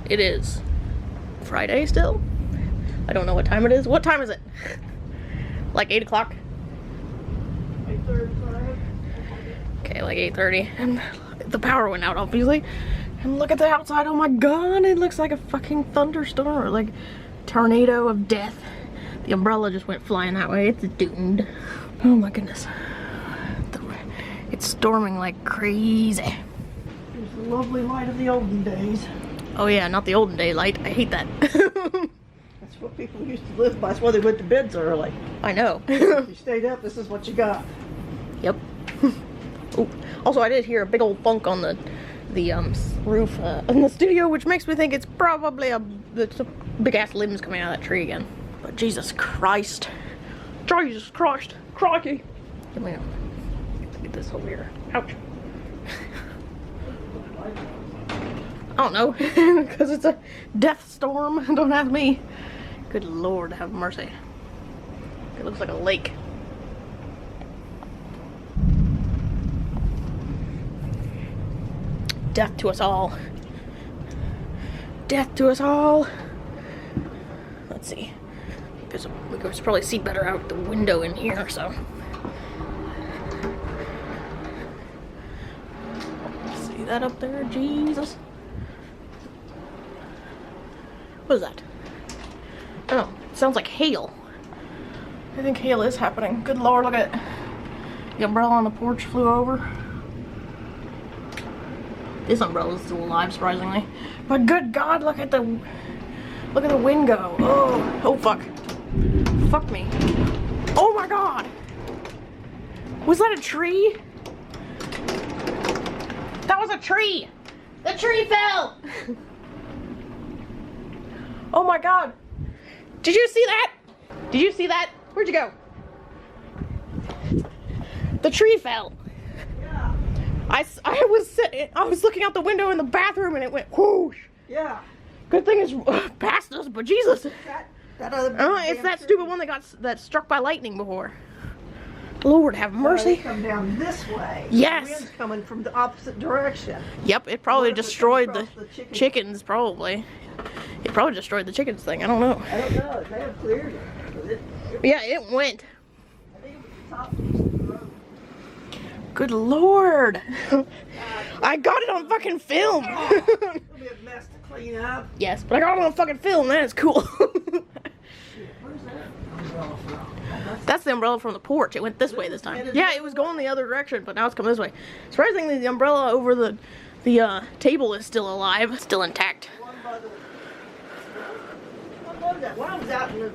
It is Friday still. I don't know what time it is. What time is it? Like 8 o'clock? 8:35. Okay, like 8:30. And the power went out, obviously. And look at the outside. Oh my god, it looks like a fucking thunderstorm or like tornado of death. The umbrella just went flying that way. It's doomed. Oh my goodness. It's storming like crazy. It's the lovely light of the olden days. Oh yeah, not the olden day light. I hate that. That's what people used to live by. That's why they went to bed so early. I know. If you stayed up, this is what you got. Yep. Oh, also, I did hear a big old thunk on the roof in the studio, which makes me think it's probably it's a big ass limbs coming out of that tree again. But Jesus Christ. Jesus Christ. Crikey. Get this over here. Ouch. I don't know, because it's a death storm. Don't ask me. Good Lord, have mercy. It looks like a lake. Death to us all. Death to us all. Let's see. We could probably see better out the window in here, so. See that up there? Jesus. What is that? Oh, it sounds like hail. I think hail is happening. Good Lord, look at it. The umbrella on the porch flew over. This umbrella is still alive, surprisingly. But good God, look at the wind go. Oh fuck. Fuck me. Oh my God. Was that a tree? That was a tree. The tree fell. Oh my God. Did you see that? Did you see that? Where'd you go? The tree fell. Yeah. I was looking out the window in the bathroom and it went whoosh. Yeah. Good thing it's past us, but Jesus. That other It's that stupid one that struck by lightning before. Lord have mercy. They come down this way. Yes. The wind's coming from the opposite direction. Yep, it probably What if it destroyed comes the across the chickens, probably. It probably destroyed the chickens thing, I don't know. I don't know. They have cleared it. Yeah, it went. I think it was the top piece of the road. Good Lord. I got it on fucking film. It'll be a mess to clean up. Yes, but I got it on fucking film, that is cool. Where's that umbrella from? That's the umbrella from the porch. It went this way this time. Yeah, it was going the other direction, but now it's coming this way. Surprisingly, the umbrella over the table is still alive, still intact. One by the... What was that? One was out in the...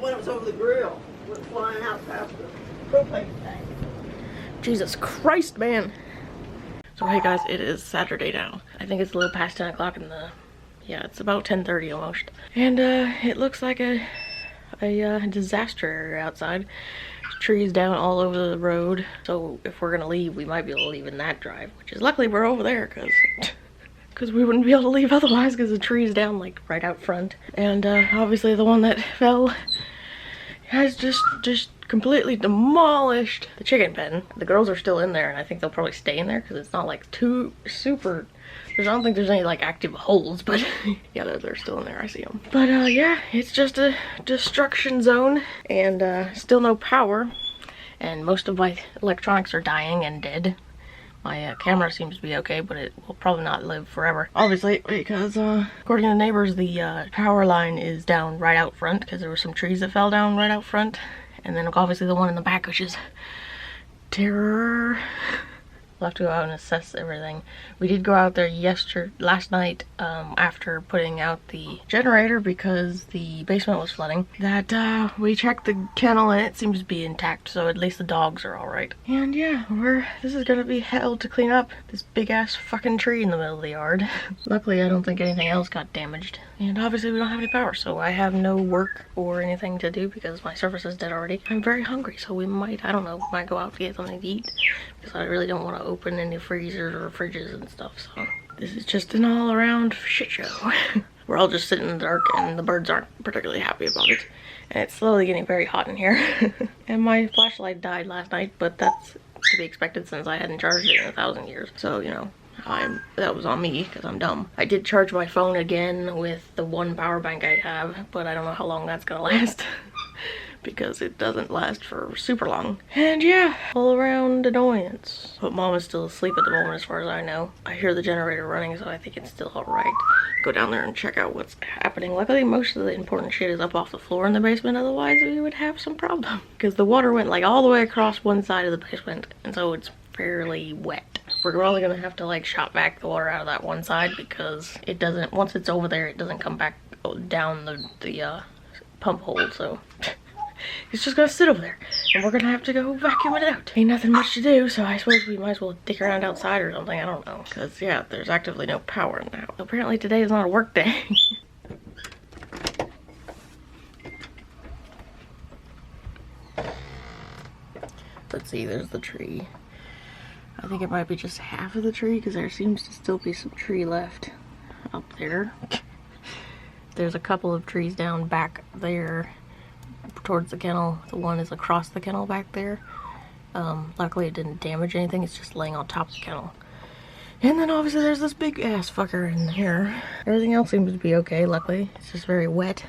When it was over the grill. Went flying out past the propane tank. Jesus Christ, man. So hey guys, it is Saturday now. I think it's a little past 10 o'clock in the... Yeah, it's about 10:30 almost. And it looks like a disaster area outside. There's trees down all over the road. So if we're gonna leave, we might be able to leave in that drive. Which is luckily we're over there because we wouldn't be able to leave otherwise because the tree's down like right out front. And obviously the one that fell has just completely demolished the chicken pen. The girls are still in there and I think they'll probably stay in there because it's not like too super... I don't think there's any like active holes, but yeah, they're still in there. I see them. But yeah, it's just a destruction zone and still no power. And most of my electronics are dying and dead. My camera seems to be okay, but it will probably not live forever. Obviously, because according to the neighbors, the power line is down right out front because there were some trees that fell down right out front. And then obviously the one in the back, which is terror. We'll have to go out and assess everything. We did go out there last night after putting out the generator because the basement was flooding. That we checked the kennel and it seems to be intact, so at least the dogs are all right. And yeah, this is gonna be hell to clean up this big ass fucking tree in the middle of the yard. Luckily, I don't think anything else got damaged. And obviously we don't have any power, so I have no work or anything to do because my Surface is dead already. I'm very hungry, so we might, I don't know, might go out to get something to eat because I really don't want to open any freezers or fridges and stuff, so this is just an all-around shit show. We're all just sitting in the dark and the birds aren't particularly happy about it. And it's slowly getting very hot in here. And my flashlight died last night, but that's to be expected since I hadn't charged it in 1,000 years. So, you know, That was on me because I'm dumb. I did charge my phone again with the one power bank I have, but I don't know how long that's gonna last because it doesn't last for super long. And yeah, all around annoyance. But mom is still asleep at the moment as far as I know. I hear the generator running, so I think it's still all right. Go down there and check out what's happening. Luckily, most of the important shit is up off the floor in the basement, otherwise we would have some problem. Because the water went like all the way across one side of the basement, and so it's fairly wet. We're probably gonna have to like shot back the water out of that one side because it doesn't, once it's over there, it doesn't come back down the pump hole, so it's just gonna sit over there and we're gonna have to go vacuum it out. Ain't nothing much to do, so I suppose we might as well dick around outside or something, I don't know. Because yeah, there's actively no power now. Apparently today is not a work day. Let's see, there's the tree. I think it might be just half of the tree because there seems to still be some tree left up there. There's a couple of trees down back there towards the kennel. The one is across the kennel back there. Luckily it didn't damage anything, it's just laying on top of the kennel. And then obviously there's this big ass fucker in here. Everything else seems to be okay, luckily. It's just very wet.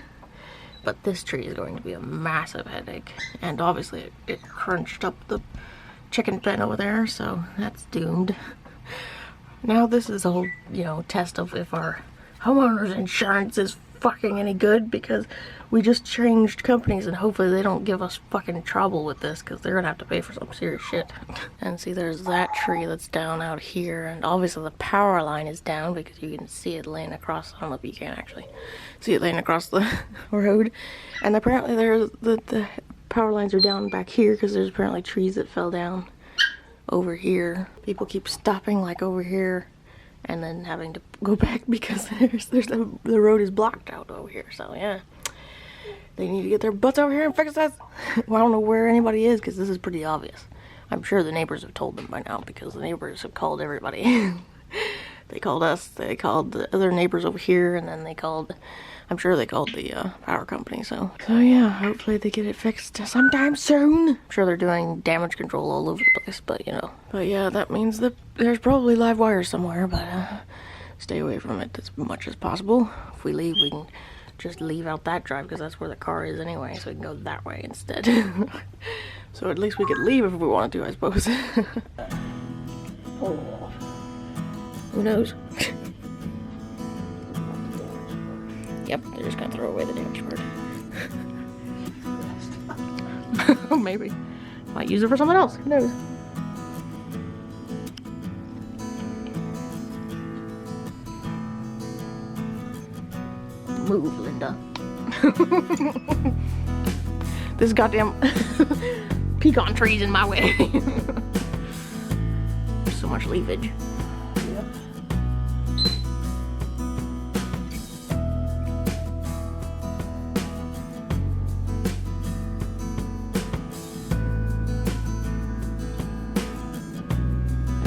But this tree is going to be a massive headache. And obviously it crunched up the chicken pen over there, so that's doomed. Now this is a whole, you know, test of if our homeowner's insurance is fucking any good, because we just changed companies and hopefully they don't give us fucking trouble with this because they're gonna have to pay for some serious shit. And see, there's that tree that's down out here, and obviously the power line is down because you can see it laying across, I don't know if you can actually see it laying across the road. And apparently there's the power lines are down back here because there's apparently trees that fell down over here. People keep stopping like over here and then having to go back because the road is blocked out over here. So yeah, they need to get their butts over here and fix this. Well, I don't know where anybody is because this is pretty obvious. I'm sure the neighbors have told them by now because the neighbors have called everybody. They called us, they called the other neighbors over here, and then they called, I'm sure they called the power company. So yeah, hopefully they get it fixed sometime soon. I'm sure they're doing damage control all over the place, but you know. But yeah, that means that there's probably live wires somewhere, but stay away from it as much as possible. If we leave, we can just leave out that drive because that's where the car is anyway, so we can go that way instead. So at least we could leave if we wanted to, I suppose. Oh. Who knows? Yep, they're just gonna throw away the damaged part. Maybe. Might use it for something else. Who knows? Move, Linda. This goddamn pecan tree's in my way. There's so much leafage.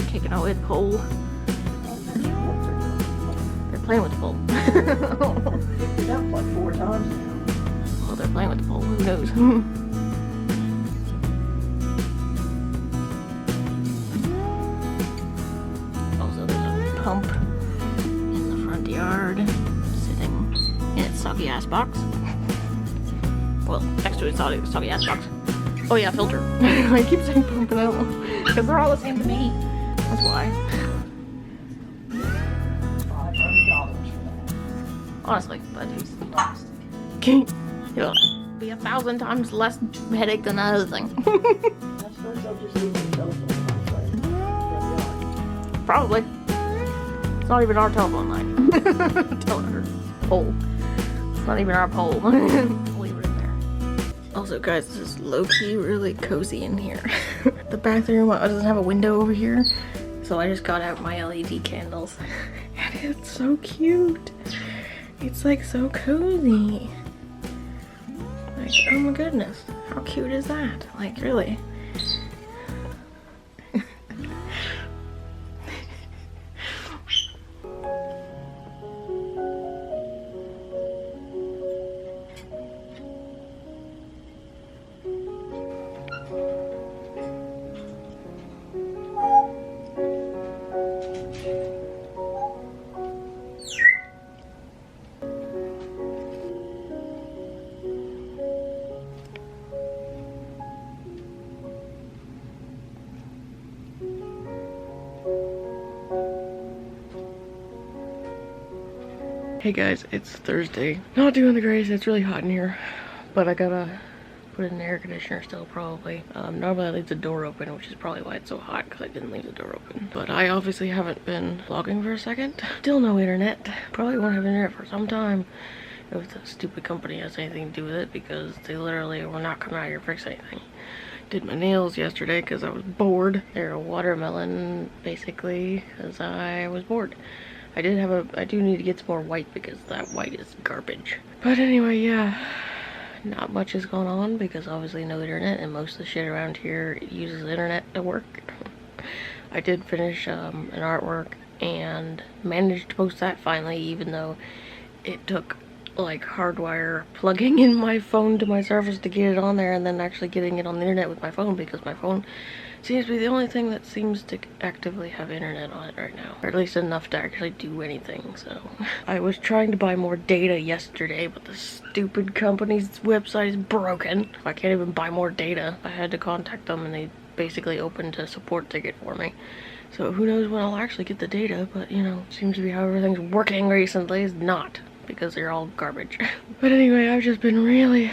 Taking away the pole. They're playing with the pole. It's up like 4 times now. Well, they're playing with the pole. Who knows? Also, there's a pump in the front yard, sitting in its soggy ass box. Well, next to its soggy ass box. Oh yeah, filter. I keep saying pump and I don't know. Because they're all the same to me. That's why. $500 for that. Honestly, but it's plastic. It'll be 1,000 times less headache than that other thing. I suppose they'll just leave the telephone line. Probably. It's not even our telephone line. Our pole. It's not even our pole. Leave it in there. Also, guys, this is low-key really cozy in here. The bathroom doesn't have a window over here, so I just got out my LED candles. And it's so cute. It's like so cozy. Like, oh my goodness, how cute is that? Like, really? Hey guys, it's Thursday. Not doing the greatest, it's really hot in here. But I gotta put in the air conditioner still, probably. Normally I leave the door open, which is probably why it's so hot, because I didn't leave the door open. But I obviously haven't been vlogging for a second. Still no internet. Probably won't have internet for some time if the stupid company has anything to do with it, because they literally will not come out here to fix anything. Did my nails yesterday because I was bored. They're a watermelon, basically, because I was bored. I do need to get some more white because that white is garbage. But anyway, yeah. Not much is going on because obviously no internet, and most of the shit around here uses the internet to work. I did finish an artwork and managed to post that finally, even though it took like hardwire plugging in my phone to my Surface to get it on there, and then actually getting it on the internet with my phone, because my phone seems to be the only thing that seems to actively have internet on it right now, or at least enough to actually do anything. So I was trying to buy more data yesterday, but the stupid company's website is broken. I can't even buy more data. I had to contact them and they basically opened a support ticket for me. So who knows when I'll actually get the data, but you know, seems to be how everything's working recently is not, because they're all garbage. But anyway, I've just been really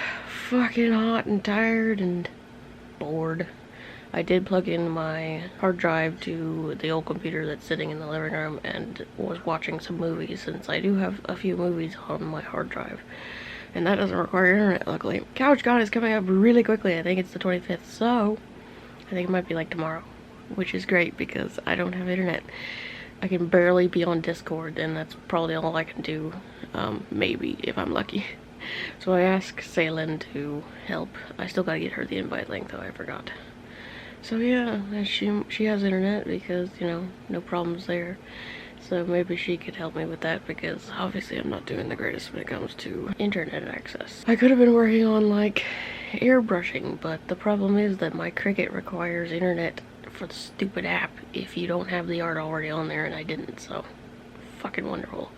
fucking hot and tired and bored. I did plug in my hard drive to the old computer that's sitting in the living room and was watching some movies, since I do have a few movies on my hard drive. And that doesn't require internet, luckily. CouchCon is coming up really quickly. I think it's the 25th, so I think it might be like tomorrow, which is great because I don't have internet. I can barely be on Discord, and that's probably all I can do, maybe, if I'm lucky. So I asked Salin to help. I still gotta get her the invite link, though, I forgot. So yeah, she has internet because, you know, no problems there. So maybe she could help me with that, because obviously I'm not doing the greatest when it comes to internet access. I could have been working on, like, airbrushing, but the problem is that my Cricut requires internet for the stupid app if you don't have the art already on there, and I didn't, so fucking wonderful.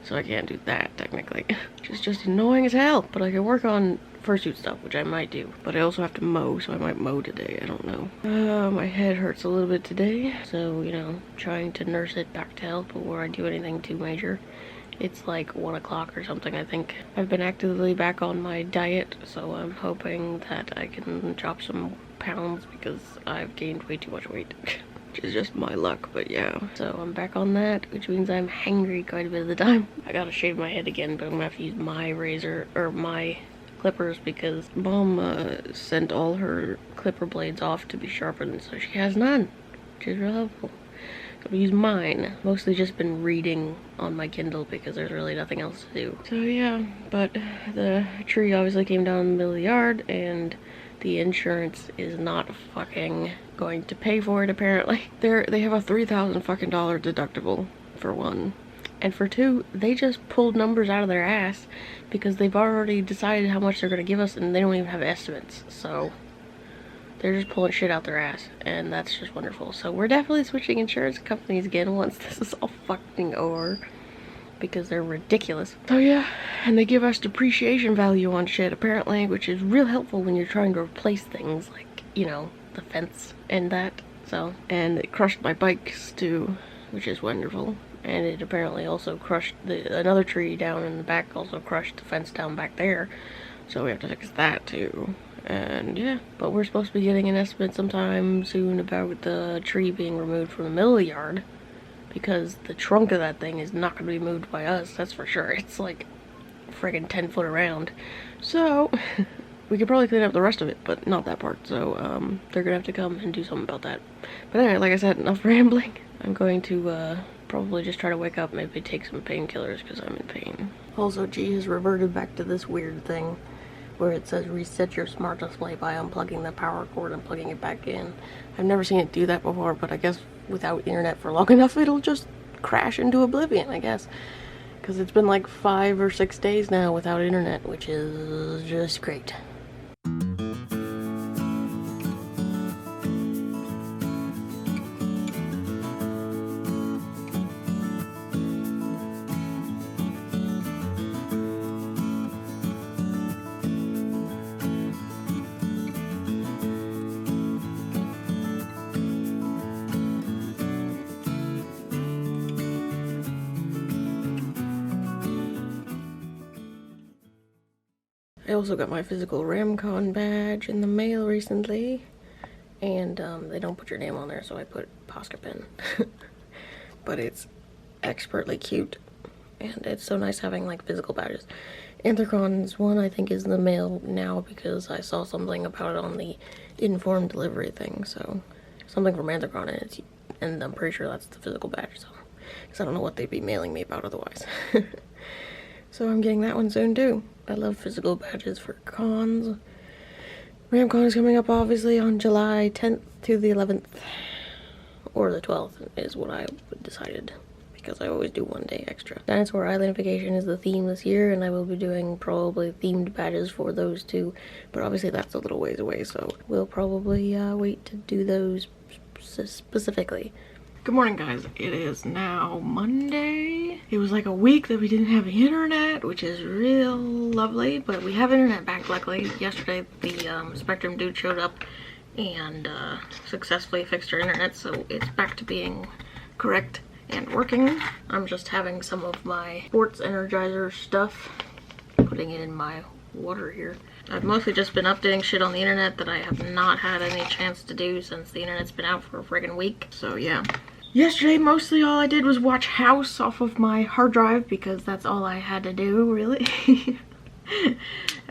So I can't do that technically. Which is just annoying as hell, but I can work on fursuit stuff, which I might do. But I also have to mow, so I might mow today, I don't know. My head hurts a little bit today, so you know, trying to nurse it back to health before I do anything too major. It's like 1 o'clock or something, I think. I've been actively back on my diet, so I'm hoping that I can drop some pounds because I've gained way too much weight. Which is just my luck, but yeah. So I'm back on that, which means I'm hangry quite a bit of the time. I gotta shave my head again, but I'm gonna have to use my razor, or my clippers, because Mom sent all her clipper blades off to be sharpened, so she has none, which is real helpful. So I use mine. Mostly just been reading on my Kindle because there's really nothing else to do. So yeah, but the tree obviously came down in the middle of the yard, and the insurance is not fucking going to pay for it, apparently. They have a $3,000 fucking deductible, for one. And for two, they just pulled numbers out of their ass because they've already decided how much they're gonna give us, and they don't even have estimates. So they're just pulling shit out their ass, and that's just wonderful. So we're definitely switching insurance companies again once this is all fucking over, because they're ridiculous. So yeah, and they give us depreciation value on shit, apparently, which is real helpful when you're trying to replace things, like, you know, the fence and that. So, and it crushed my bikes too, which is wonderful. And it apparently also crushed another tree down in the back, also crushed the fence down back there. So we have to fix that too. And yeah, but we're supposed to be getting an estimate sometime soon about the tree being removed from the middle of the yard, because the trunk of that thing is not going to be moved by us, that's for sure. It's like friggin' 10 foot around. So we could probably clean up the rest of it, but not that part. So they're gonna have to come and do something about that. But anyway, like I said, enough rambling. I'm going to probably just try to wake up, maybe take some painkillers because I'm in pain. Also, G has reverted back to this weird thing where it says reset your smart display by unplugging the power cord and plugging it back in. I've never seen it do that before, but I guess without internet for long enough, it'll just crash into oblivion, I guess. Because it's been like 5 or 6 days now without internet, which is just great. I also got my physical Wacom badge in the mail recently, and they don't put your name on there, so I put Posca Pen. But it's expertly cute, and it's so nice having like physical badges. Anthracon's one I think is in the mail now because I saw something about it on the informed delivery thing, so something from Anthracon, and I'm pretty sure that's the physical badge, so because I don't know what they'd be mailing me about otherwise. So I'm getting that one soon too. I love physical badges for cons. RamCon is coming up obviously on July 10th to the 11th, or the 12th is what I decided, because I always do one day extra. Dinosaur Island Vacation is the theme this year, and I will be doing probably themed badges for those two, but obviously that's a little ways away, so we'll probably wait to do those specifically. Good morning, guys. It is now Monday. It was like a week that we didn't have internet, which is real lovely, but we have internet back luckily. Yesterday the Spectrum dude showed up and successfully fixed our internet, so it's back to being correct and working. I'm just having some of my sports energizer stuff, putting it in my water here. I've mostly just been updating shit on the internet that I have not had any chance to do since the internet's been out for a friggin' week, so yeah. Yesterday, mostly all I did was watch House off of my hard drive because that's all I had to do, really.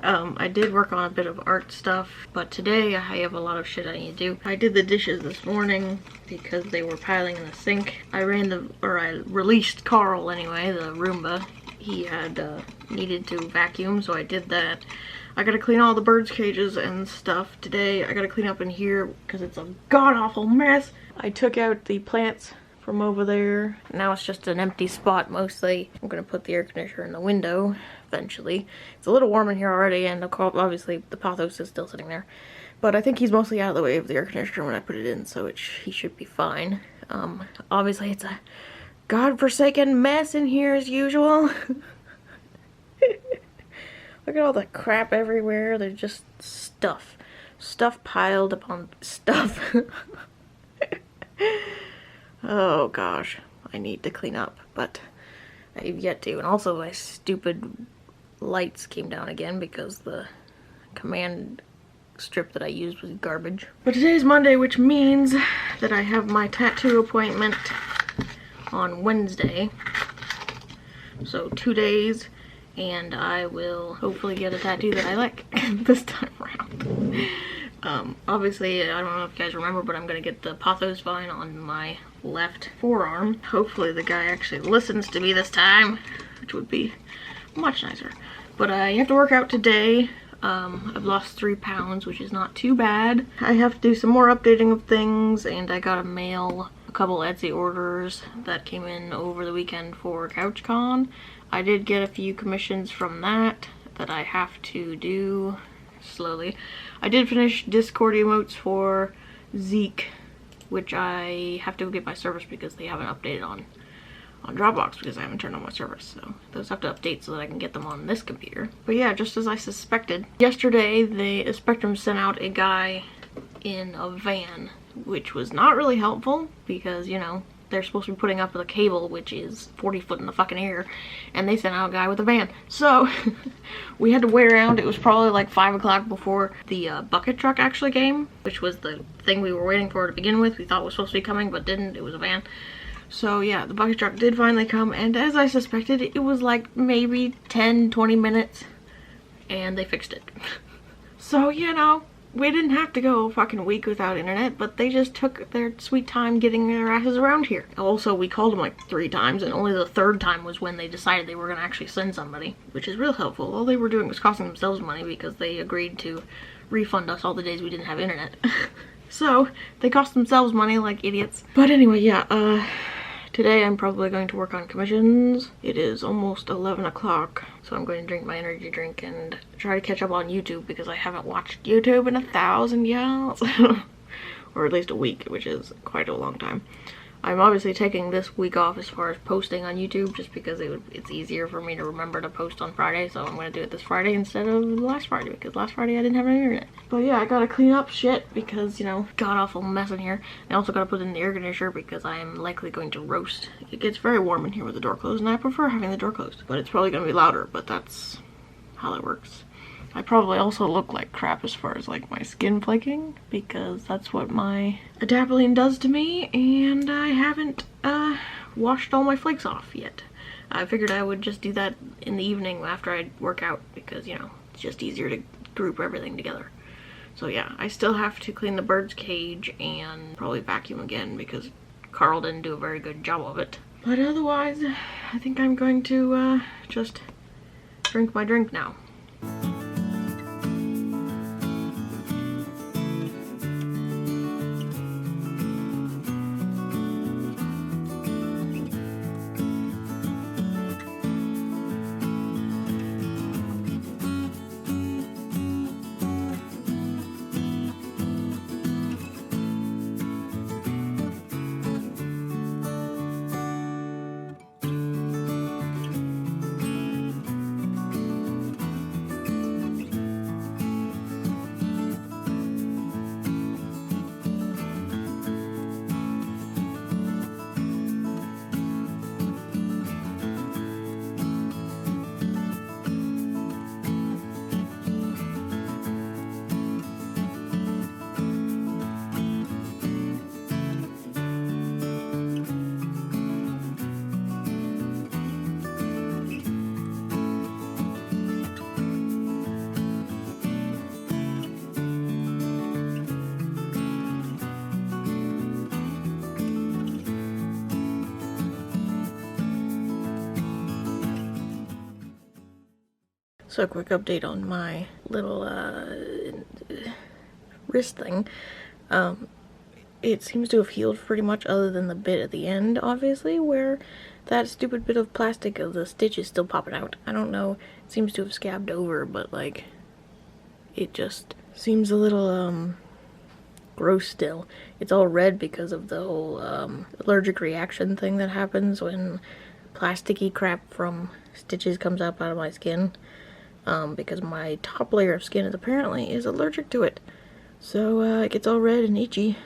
I did work on a bit of art stuff, but today I have a lot of shit I need to do. I did the dishes this morning because they were piling in the sink. I released Carl anyway, the Roomba. He had needed to vacuum, so I did that. I gotta clean all the birds' cages and stuff today. I gotta clean up in here because it's a god-awful mess. I took out the plants from over there. Now it's just an empty spot mostly. I'm gonna put the air conditioner in the window eventually. It's a little warm in here already, and obviously the pothos is still sitting there. But I think he's mostly out of the way of the air conditioner when I put it in, so he should be fine. Obviously it's a godforsaken mess in here as usual. Look at all the crap everywhere. There's just stuff. Stuff piled upon stuff. Oh gosh, I need to clean up, but I've yet to. And also my stupid lights came down again because the command strip that I used was garbage. But today's Monday, which means that I have my tattoo appointment on Wednesday. So 2 days. And I will hopefully get a tattoo that I like this time around. Obviously, I don't know if you guys remember, but I'm going to get the pothos vine on my left forearm. Hopefully the guy actually listens to me this time, which would be much nicer. But I have to work out today. I've lost 3 pounds, which is not too bad. I have to do some more updating of things, and I gotta mail a couple Etsy orders that came in over the weekend for CouchCon. I did get a few commissions from that I have to do slowly. I did finish Discord emotes for Zeke, which I have to get my service because they haven't updated on Dropbox because I haven't turned on my service. So those have to update so that I can get them on this computer. But yeah, just as I suspected, yesterday the Spectrum sent out a guy in a van, which was not really helpful because, you know, they're supposed to be putting up with a cable which is 40 foot in the fucking air, and they sent out a guy with a van. So we had to wait around. It was probably like 5 o'clock before the bucket truck actually came, which was the thing we were waiting for to begin with. We thought was supposed to be coming but didn't. It was a van. So yeah, the bucket truck did finally come, and as I suspected, it was like maybe 10-20 minutes and they fixed it. So, you know, we didn't have to go a fucking week without internet, but they just took their sweet time getting their asses around here. Also, we called them like 3 times, and only the 3rd time was when they decided they were gonna actually send somebody, which is real helpful. All they were doing was costing themselves money because they agreed to refund us all the days we didn't have internet. So, they cost themselves money like idiots. But anyway, yeah, today I'm probably going to work on commissions. It is almost 11 o'clock, so I'm going to drink my energy drink and try to catch up on YouTube because I haven't watched YouTube in 1,000 years. Or at least a week, which is quite a long time. I'm obviously taking this week off as far as posting on YouTube just because it's easier for me to remember to post on Friday, so I'm going to do it this Friday instead of last Friday because last Friday I didn't have any internet. But yeah, I gotta clean up shit because, you know, god-awful mess in here. I also gotta put in the air conditioner because I am likely going to roast. It gets very warm in here with the door closed, and I prefer having the door closed. But it's probably going to be louder, but that's how it works. I probably also look like crap as far as like my skin flaking, because that's what my adapalene does to me, and I haven't washed all my flakes off yet. I figured I would just do that in the evening after I work out, because, you know, it's just easier to group everything together. So yeah, I still have to clean the bird's cage and probably vacuum again because Carl didn't do a very good job of it. But otherwise, I think I'm going to just drink my drink now. So a quick update on my little wrist thing. It seems to have healed pretty much, other than the bit at the end, obviously, where that stupid bit of plastic of the stitch is still popping out. I don't know, it seems to have scabbed over, but like, it just seems a little gross still. It's all red because of the whole allergic reaction thing that happens when plasticky crap from stitches comes up out of my skin. Because my top layer of skin is allergic to it. So it gets all red and itchy,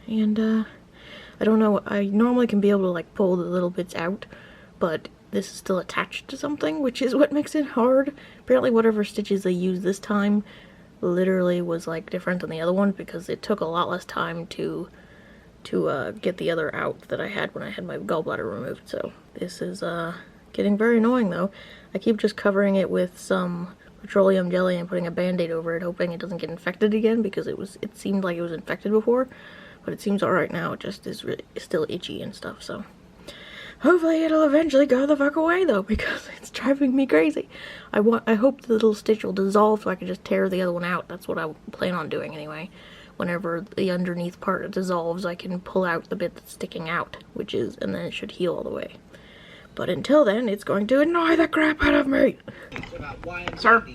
and I don't know, I normally can be able to like pull the little bits out, but this is still attached to something, which is what makes it hard. Apparently whatever stitches they used this time literally was like different than the other one, because it took a lot less time to get the other out that I had when I had my gallbladder removed. So this is getting very annoying though. I keep just covering it with some petroleum jelly and putting a band-aid over it, hoping it doesn't get infected again, because it seemed like it was infected before, but it seems alright now. It just is really still itchy and stuff, so hopefully it'll eventually go the fuck away though, because it's driving me crazy. I hope the little stitch will dissolve so I can just tear the other one out. That's what I plan on doing anyway. Whenever the underneath part dissolves, I can pull out the bit that's sticking out, and then it should heal all the way. But until then, it's going to annoy the crap out of me. Sir.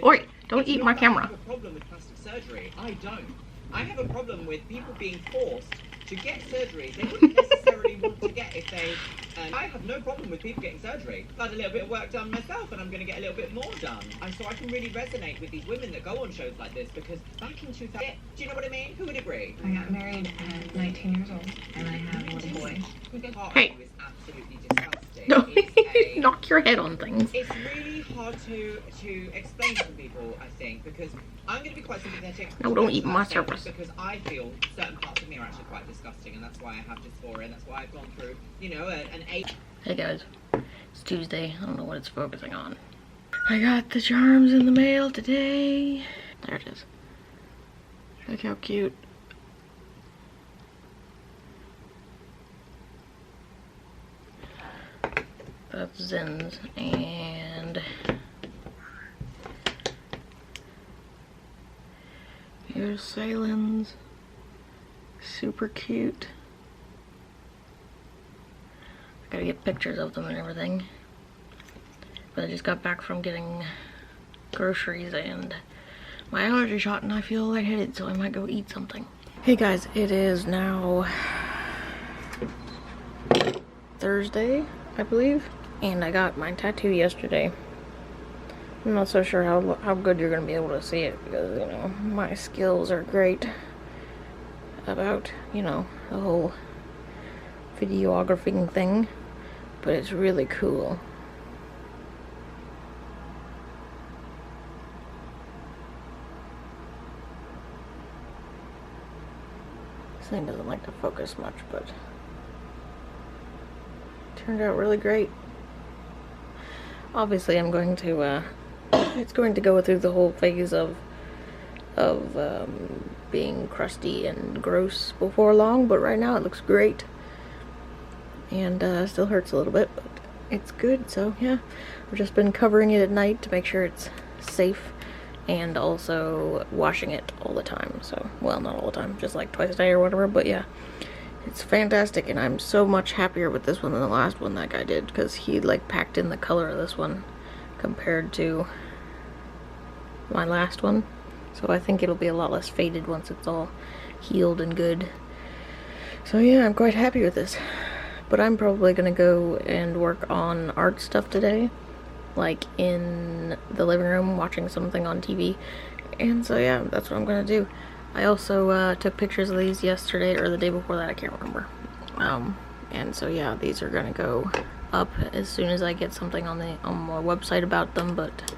Oi, don't eat my camera. I have a problem with plastic surgery. I don't. I have a problem with people being forced to get surgery they wouldn't necessarily want to get if they... I have no problem with people getting surgery. I've had a little bit of work done myself, and I'm going to get a little bit more done. And so I can really resonate with these women that go on shows like this, because back in 2000... Do you know what I mean? Who would agree? I got married at 19 years old, and I have a little boy. Hey. Is absolutely disgusting. No, knock your head on things. It's really hard to explain to people, I think, because I'm going to be quite sympathetic. No, don't eat my surface. Because I feel certain parts of me are actually quite disgusting, and that's why I have dysphoria, and that's why I've gone through, you know, an 8. Hey guys, it's Tuesday. I don't know what it's focusing on. I got the charms in the mail today. There it is. Look how cute. That's Zin's, and here's Salen's. Super cute. I gotta get pictures of them and everything. But I just got back from getting groceries and my allergy shot, and I feel lightheaded, so I might go eat something. Hey guys, it is now Thursday, I believe. And I got my tattoo yesterday. I'm not so sure how good you're going to be able to see it, because, you know, my skills are great about, you know, the whole videographing thing. But it's really cool. thing doesn't like to focus much, but it turned out really great. Obviously I'm going to, it's going to go through the whole phase of being crusty and gross before long, but right now it looks great. And still hurts a little bit, but it's good. So yeah, I've just been covering it at night to make sure it's safe, and also washing it all the time. So, well, not all the time, just like twice a day or whatever, but yeah, it's fantastic. And I'm so much happier with this one than the last one that guy did, because he like packed in the color of this one compared to my last one. So I think it'll be a lot less faded once it's all healed and good. So yeah, I'm quite happy with this. But I'm probably gonna go and work on art stuff today, like in the living room watching something on TV. And so yeah, that's what I'm gonna do. I also took pictures of these yesterday or the day before that, I can't remember. And so yeah, these are gonna go up as soon as I get something on my website about them, but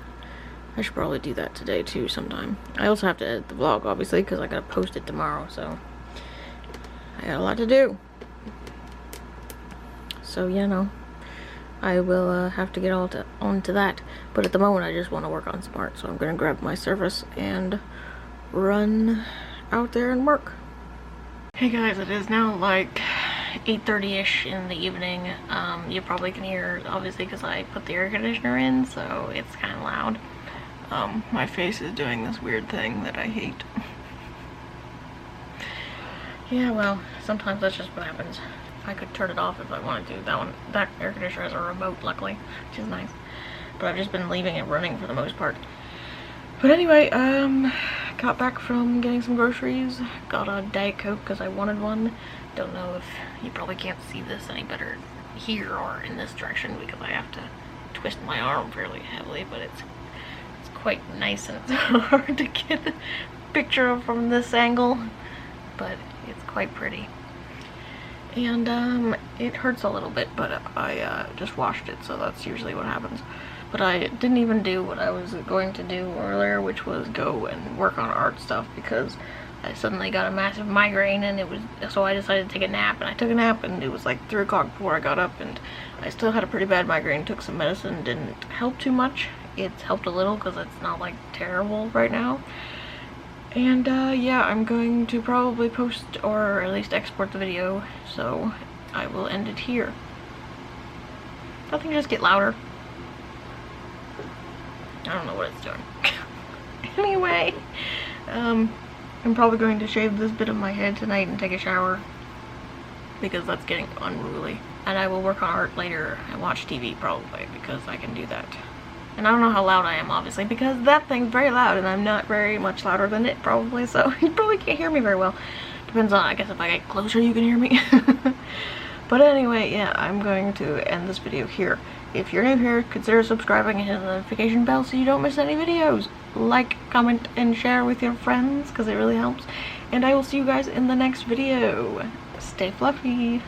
I should probably do that today too sometime. I also have to edit the vlog, obviously, because I gotta post it tomorrow, so I got a lot to do. So, you know, I will have to get onto that. But at the moment, I just want to work on some art. So I'm going to grab my Surface and run out there and work. Hey guys, it is now like 8:30ish in the evening. You probably can hear, obviously, because I put the air conditioner in, so it's kind of loud. My face is doing this weird thing that I hate. Yeah, well, sometimes that's just what happens. I could turn it off if I wanted to. That air conditioner has a remote, luckily, which is nice. But I've just been leaving it running for the most part. But anyway, got back from getting some groceries. Got a Diet Coke because I wanted one. Don't know if you probably can't see this any better here or in this direction because I have to twist my arm fairly heavily, but it's quite nice and it's hard to get a picture of from this angle, but it's quite pretty. And it hurts a little bit, but I just washed it, so that's usually what happens. But I didn't even do what I was going to do earlier, which was go and work on art stuff, because I suddenly got a massive migraine, and so I decided to take a nap, and I took a nap, and it was like 3 o'clock before I got up, and I still had a pretty bad migraine. Took some medicine, didn't help too much. It's helped a little because it's not like terrible right now. And yeah, I'm going to probably post or at least export the video, so I will end it here. Nothing, just get louder. I don't know what it's doing. Anyway, I'm probably going to shave this bit of my head tonight and take a shower because that's getting unruly. And I will work on art later and watch TV probably because I can do that. And I don't know how loud I am, obviously, because that thing's very loud and I'm not very much louder than it probably, so you probably can't hear me very well. Depends on, I guess, if I get closer you can hear me. But anyway, yeah, I'm going to end this video here. If you're new here, consider subscribing and hit the notification bell so you don't miss any videos. Like, comment, and share with your friends because it really helps. And I will see you guys in the next video. Stay fluffy.